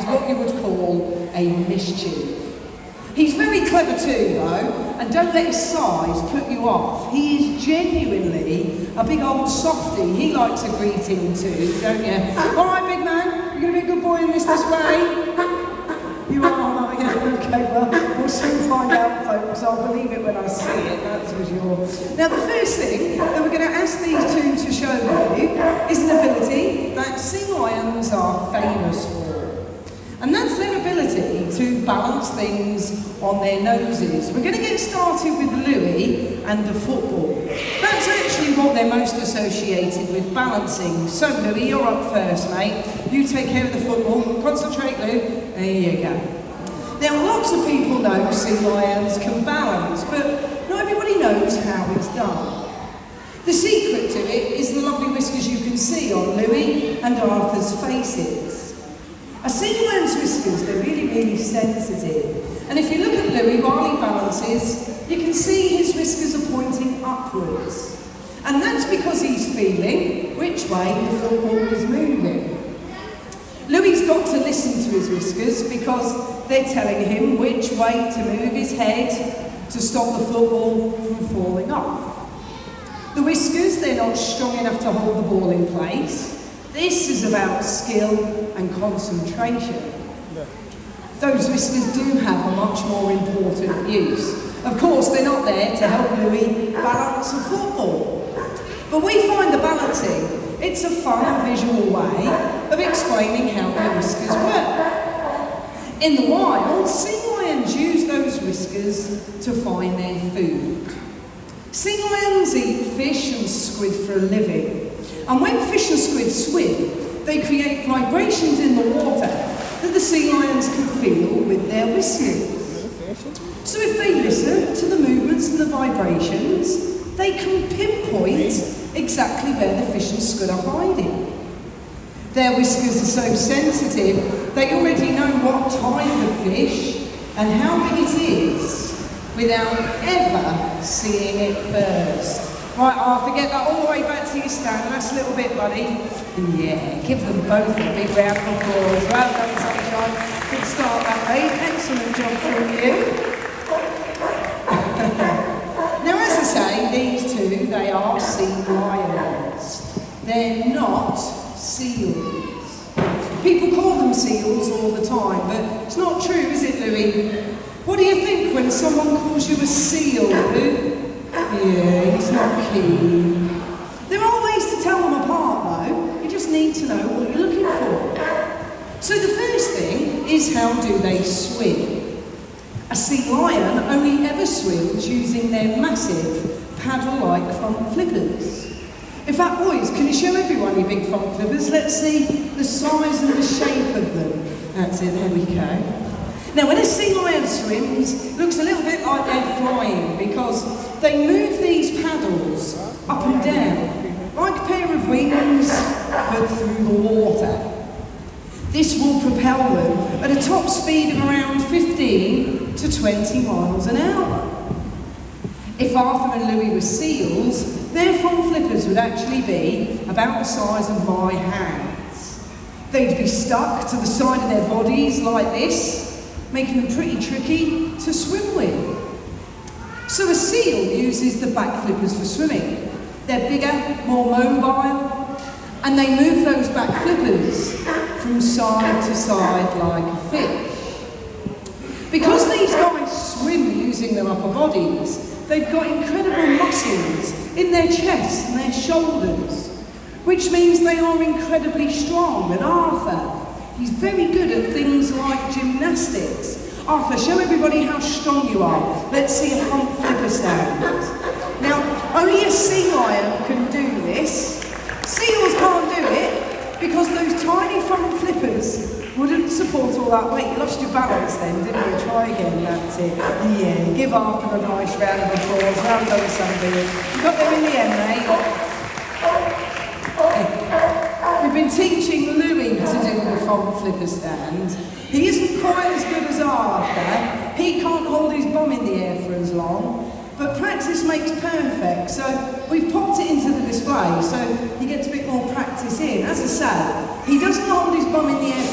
He's what you would call a mischief. He's very clever too, though, and don't let his size put you off. He is genuinely a big old softie. He likes a greeting too, don't you? All right, big man, you're going to be a good boy in this way? You are, yeah, okay, well, we'll soon find out, folks. I'll believe it when I see it, that's for sure. Now, the first thing that we're going to ask these two to show you is an ability that sea lions are famous for. And that's their ability to balance things on their noses. We're going to get started with Louis and the football. That's actually what they're most associated with, balancing. So Louis, you're up first, mate. You take care of the football. Concentrate, Lou. There you go. Now, lots of people know sea lions can balance, but not everybody knows how it's done. The secret to it is the lovely whiskers you can see on Louis and Arthur's faces. A sea lion's whiskers, they're really, really sensitive. And if you look at Louis while he balances, you can see his whiskers are pointing upwards. And that's because he's feeling which way the football is moving. Louis's got to listen to his whiskers because they're telling him which way to move his head to stop the football from falling off. The whiskers, they're not strong enough to hold the ball in place. This is about skill and concentration. Those whiskers do have a much more important use. Of course, they're not there to help Louis balance a football. But we find the balancing, it's a fun and visual way of explaining how their whiskers work. In the wild, sea lions use those whiskers to find their food. Sea lions eat fish and squid for a living. And when fish and squid swim, they create vibrations in the water that the sea lions can feel with their whiskers. So if they listen to the movements and the vibrations, they can pinpoint exactly where the fish and squid are hiding. Their whiskers are so sensitive, they already know what type of fish and how big it is without ever seeing it first. Right, Arthur, get that all the way back to your stand. That's a little bit, buddy. And yeah, give them both a big round of applause. Well done, Sunshine. Good start, that mate. Excellent job from you. Now, as I say, these two, they are sea lions. They're not seals. People call them seals all the time, but it's not true, is it, Louis? What do you think when someone calls you a seal, Lou? Yeah, he's not keen. There are ways to tell them apart, though. You just need to know what you're looking for. So the first thing is, how do they swim? A sea lion only ever swims using their massive paddle-like front flippers. In fact, boys, can you show everyone your big front flippers? Let's see the size and the shape of them. That's it, there we go. Now, when a sea lion swims, it looks a little bit like they're flying because they move these paddles up and down, like a pair of wings, but through the water. This will propel them at a top speed of around 15 to 20 miles an hour. If Arthur and Louis were seals, their front flippers would actually be about the size of my hands. They'd be stuck to the side of their bodies like this, making them pretty tricky to swim with. So a seal uses the back flippers for swimming. They're bigger, more mobile, and they move those back flippers from side to side like a fish. Because these guys swim using their upper bodies, they've got incredible muscles in their chest and their shoulders, which means they are incredibly strong. And Arthur, he's very good at things like gymnastics. Arthur, show everybody how strong you are. Let's see a front flipper stand. Now, only a sea lion can do this. Seals can't do it because those tiny front flippers wouldn't support all that weight. You lost your balance then, didn't you? Try again, that's it. Yeah, give Arthur a nice round of applause. Well done, somebody. You got there in the end, mate. We've been teaching Louis to do the front flipper stand. He isn't quite as good as Arthur. He can't hold his bum in the air for as long, But practice makes perfect, so we've popped it into the display so he gets a bit more practice in. As I say, he doesn't hold his bum in the air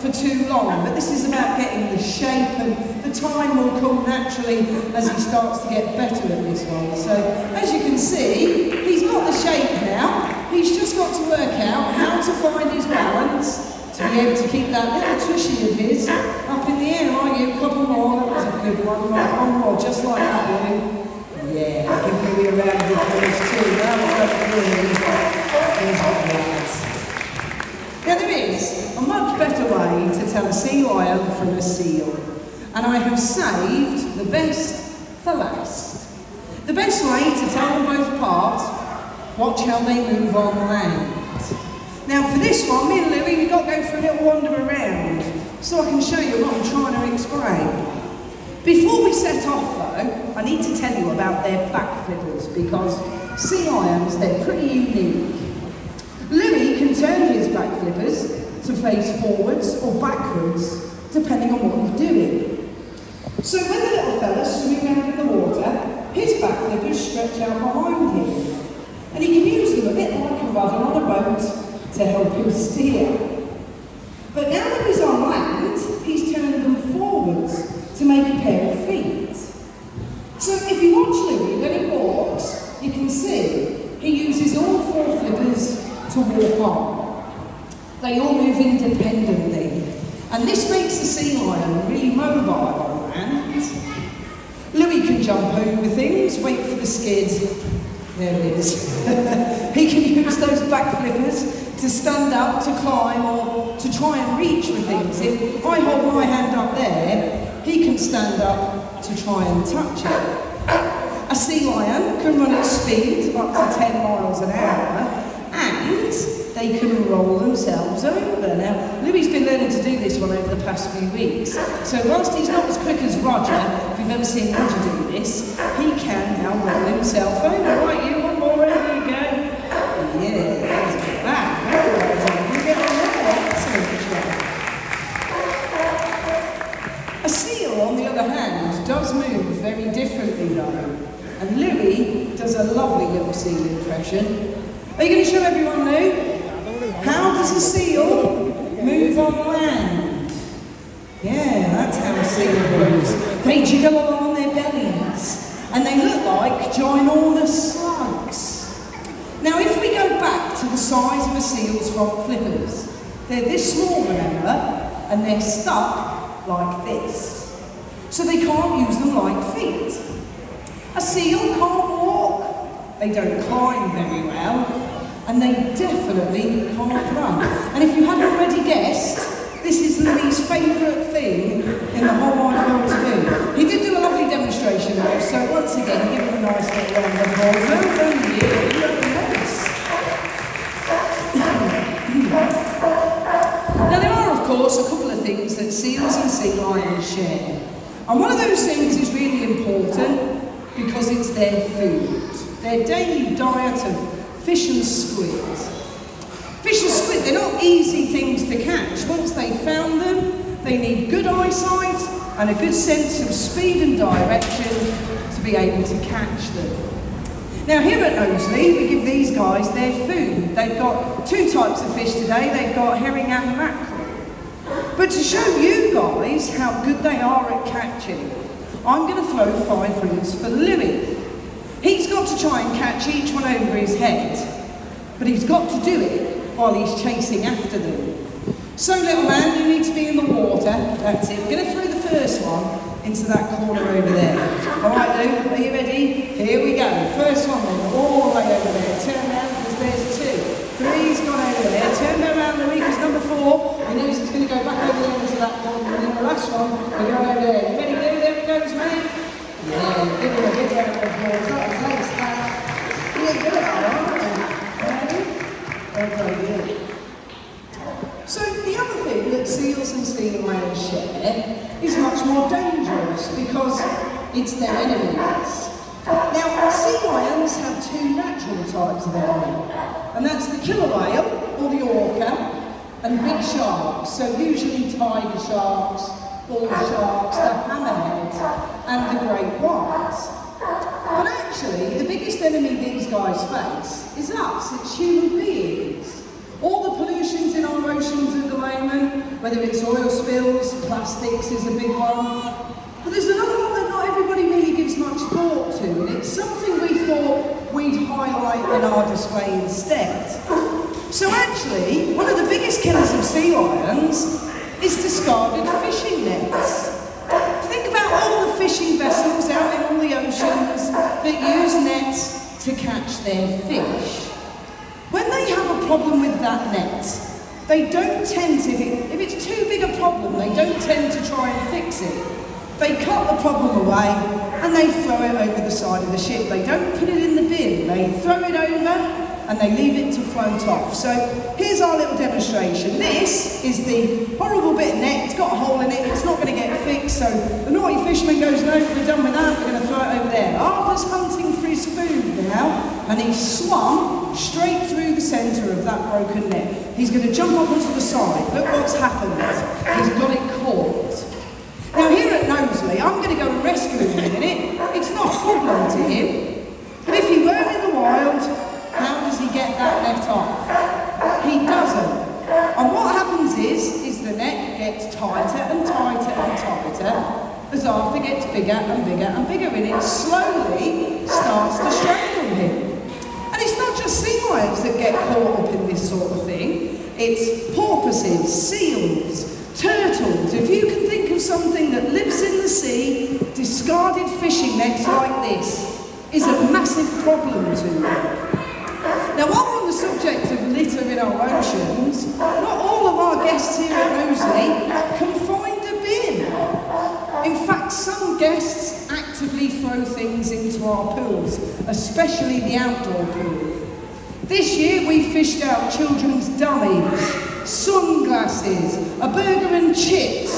for too long, but this is about getting the shape, and the time will come naturally as he starts to get better at this one. So as you can see, he's got the shape now. He's just got to work out how to find his balance to be able to keep that little tushy of his up in the air. Are you? A couple more. That was a good one. Right, one more, just like that one. Yeah, give me a round of applause too. That was good. Now there is a much better way to tell a sea lion from a seal, and I have saved the best for last. The best way to tell them both apart, watch how they move on land. Now for this one, me and Louie, we've got to go for a little wander around so I can show you what I'm trying to explain. Before we set off though, I need to tell you about their back flippers, because sea lions, they're pretty unique. Louis can turn his back flippers to face forwards or backwards, depending on what he's doing. So when the little fella's swimming around in the water, his back flippers stretch out behind him, and he can use them a bit like a rudder on a boat to help him steer. But now that he's on land, he's turned them forwards to make a pair of feet. So if you watch Louis when he walks, you can see he uses all four flippers to walk on. They all move independently, and this makes the sea lion really mobile on land. Louis can jump over things, wait for the skid. There it is. He can use those back flippers to stand up, to climb, or to try and reach for things. If I hold my hand up there, he can stand up to try and touch it. A sea lion can run at speeds of up to 10 miles an hour, and they can roll themselves over. Now, Louis's been learning to do this one over the past few weeks, so whilst he's not as quick as Roger, if you've ever seen Roger do this, he can now roll himself over. Right, you, one more, over you go. Yeah, there's that. You get on there, excellent job. A seal, on the other hand, does move very differently though, and Louis does a lovely little seal impression. Are you going to show everyone, Lou? How does a seal move on land? Yeah, that's how a seal moves. They jiggle along on their bellies, and they look like ginormous slugs. Now, if we go back to the size of a seal's front flippers, they're this small, remember, and they're stuck like this. So they can't use them like feet. A seal can't walk, they don't climb very well, and they definitely can't run. And if you hadn't already guessed, this is Louis's favourite thing in the whole wide world to do. He did do a lovely demonstration though, so once again, give him a nice little round of applause. Well done, you. You look nice. Now there are, of course, a couple of things that seals and sea lions share. And one of those things is really important because it's their food. Their daily diet of fish and squid. Fish and squid, they're not easy things to catch. Once they've found them, they need good eyesight and a good sense of speed and direction to be able to catch them. Now here at Knowsley, we give these guys their food. They've got two types of fish today. They've got herring and mackerel. But to show you guys how good they are at catching, I'm going to throw 5 rings for Louis. He's got to try and catch each one over his head, but he's got to do it while he's chasing after them. So little man, you need to be in the water. That's it. We're going to throw the first one into that corner over there. Alright Lou, are you ready? Here we go. First one then, all the way over there. Turn around because there's 2. 3's gone over there. Turn around Louis because number 4, he knows he's going to go back over there into that corner. And then the last one, we're going over there. You ready Lou? There it goes, mate. Yeah, give him a big round of applause. That was nice, that. Yeah, good, alright. Okay, good. So the other thing that seals and sea lions share is much more dangerous because it's their enemies. Now, sea lions have 2 natural types of enemy, and that's the killer whale, or the orca, and big sharks, so usually tiger sharks, bull sharks, the hammerhead, and the great whites. But actually, the biggest enemy these guys face is us, it's human beings. All the pollutions in our oceans at the moment, whether it's oil spills, plastics is a big one. But there's another one that not everybody really gives much thought to, and it's something we thought we'd highlight in our display instead. So actually, one of the biggest killers of sea lions is discarded fishing nets. Think about all the fishing vessels out in all the oceans that use nets to catch their fish. When they have a problem with that net, they don't tend to, if it's too big a problem, they don't tend to try and fix it. They cut the problem away and they throw it over the side of the ship. They don't put it in the bin, they throw it over and they leave it to float off. So here's our little demonstration. This is the horrible bit of net, it's got a hole in it, it's not going to get fixed, so the naughty fisherman goes, no, we're done with that, we're going to throw it over there. Arthur's hunting for his food now, and he's swum straight through the centre of that broken net. He's going to jump up onto the side. Look what's happened. He's got it caught. Now here at Knowsley, I'm going to go and rescue him in a minute. It's not a problem to him. But if he were in the wild, how does he get that net off? He doesn't. And what happens is the net gets tighter and tighter and tighter as Arthur gets bigger and bigger and bigger, and it slowly starts to strangle him. And it's not just sea lions that get caught up in this sort of thing. It's porpoises, seals, turtles. If you can think of something that lives in the sea, discarded fishing nets like this is a massive problem to them. Now, while we're on the subject of litter in our oceans, not all of our guests here at Knowsley can find a bin. In fact, some guests actively throw things into our pools, especially the outdoor pool. This year we fished out children's dummies, sunglasses, a burger and chips,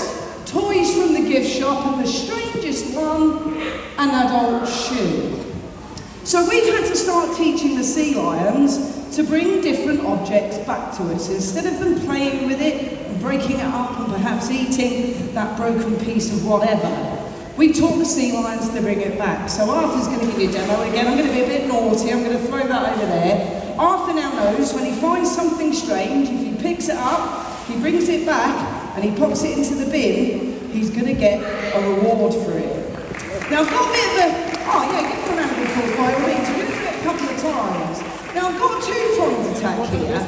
toys from the gift shop, and the strangest one, an adult shoe. So we've had to start teaching the sea lions to bring different objects back to us. Instead of them playing with it and breaking it up and perhaps eating that broken piece of whatever, we taught the sea lions to bring it back. So Arthur's going to give you a demo again. I'm going to be a bit naughty. I'm going to throw that over there. Arthur now knows when he finds something strange, if he picks it up, he brings it back and he pops it into the bin, he's going to get a reward for it. Now I've got a bit of a... Oh yeah, give him a round of applause by all means. We're going to do it a couple of times. Now I've got a two-pronged attack here.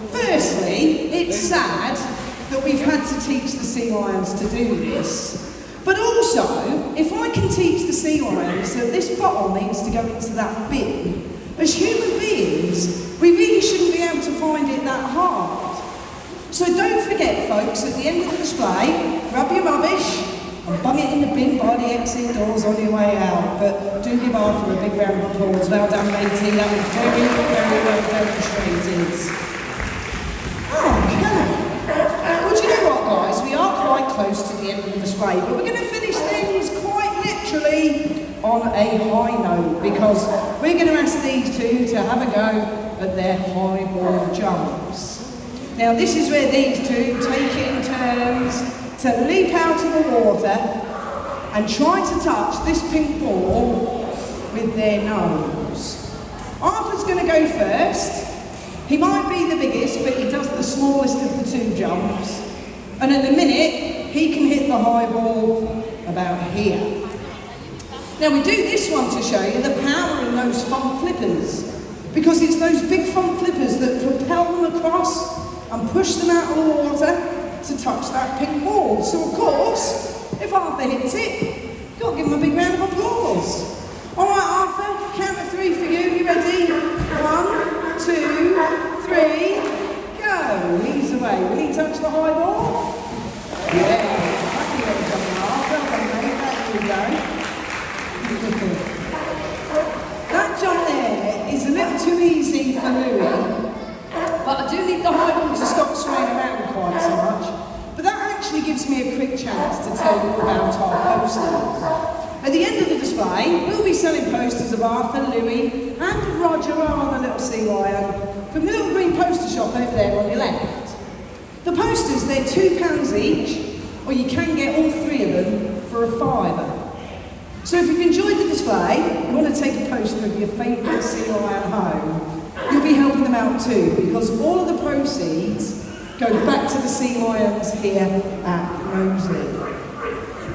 Firstly, it's sad that we've had to teach the sea lions to do this. But also, if I can teach the sea lions that this bottle needs to go into that bin, as human beings, we really shouldn't be able to find it that hard. So don't forget, folks, at the end of the display, grab your rubbish and bung it in the bin by the exit doors on your way out. But do give Arthur a big round of applause. Well done, matey. That was very, very well demonstrated. Okay. Well, do you know what, guys? We are quite close to the end of the display, but we're going to finish things quite literally on a high note, because we're going to ask these two to have a go at their high ball jumps. Now, this is where these two take it in turns to leap out of the water and try to touch this pink ball with their nose. Arthur's going to go first. He might be the biggest, but he does the smallest of the two jumps. And in a minute, he can hit the high ball about here. Now we do this one to show you the power in those front flippers, because it's those big front flippers that propel them across and push them out of the water to touch that pink ball. So of course, if Arthur hits it, you've got to give him a big round of applause. All right, Arthur, count to three for you. You ready? 1, 2, 3, go. He's away. Will he touch the high ball? Yeah. Happy little jump, Arthur. There you go. That jump there is a little too easy for Louis. But I do need the high ball to stop swaying around quite so much. But that actually gives me a quick chance to tell you about our posters. At the end of the display, we'll be selling posters of Arthur, Louis, and Roger, our other little sea lion, from the little green poster shop over there on your left. The posters, they're £2 each, or you can get all three of them for a £5. So if you've enjoyed the display, you want to take a poster of your favourite SeaLion home, you'll be helping them out too, because all of the proceeds go back to the SeaLions here at Knowsley.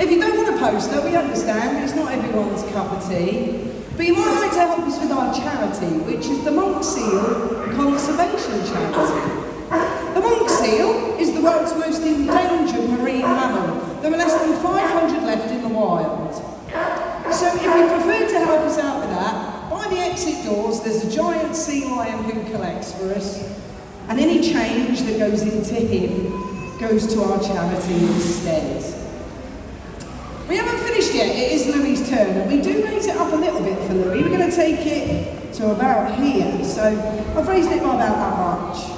If you don't want a poster, we understand, it's not everyone's cup of tea, but you might like to help us with our charity, which is the Monk Seal Conservation Charity. The monk seal is the world's most endangered marine mammal. There are less than 500 left in the wild. So if you prefer to help us out with that, by the exit doors there's a giant sea lion who collects for us, and any change that goes into him goes to our charity instead. We haven't finished yet, it is Louie's turn, and we do raise it up a little bit for Louie. We're going to take it to about here, so I've raised it by about that much.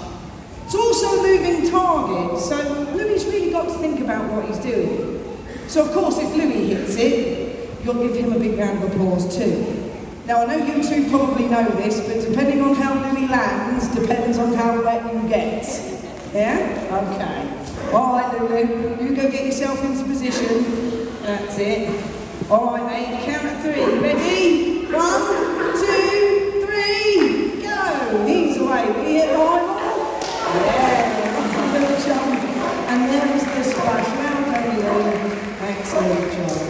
It's also a moving target, so Louie's really got to think about what he's doing. So of course, if Louie hits it, you'll give him a big round of applause too. Now I know you two probably know this, but depending on how Louie lands, depends on how wet you get. Yeah? Okay. Alright Lulu, you go get yourself into position. That's it. Alright mate, count at 3. Ready? 1, 2, 3, go! He's away. We hit line. Yeah, that's a little jump. And there's the splash. Well done, Lou. Excellent job.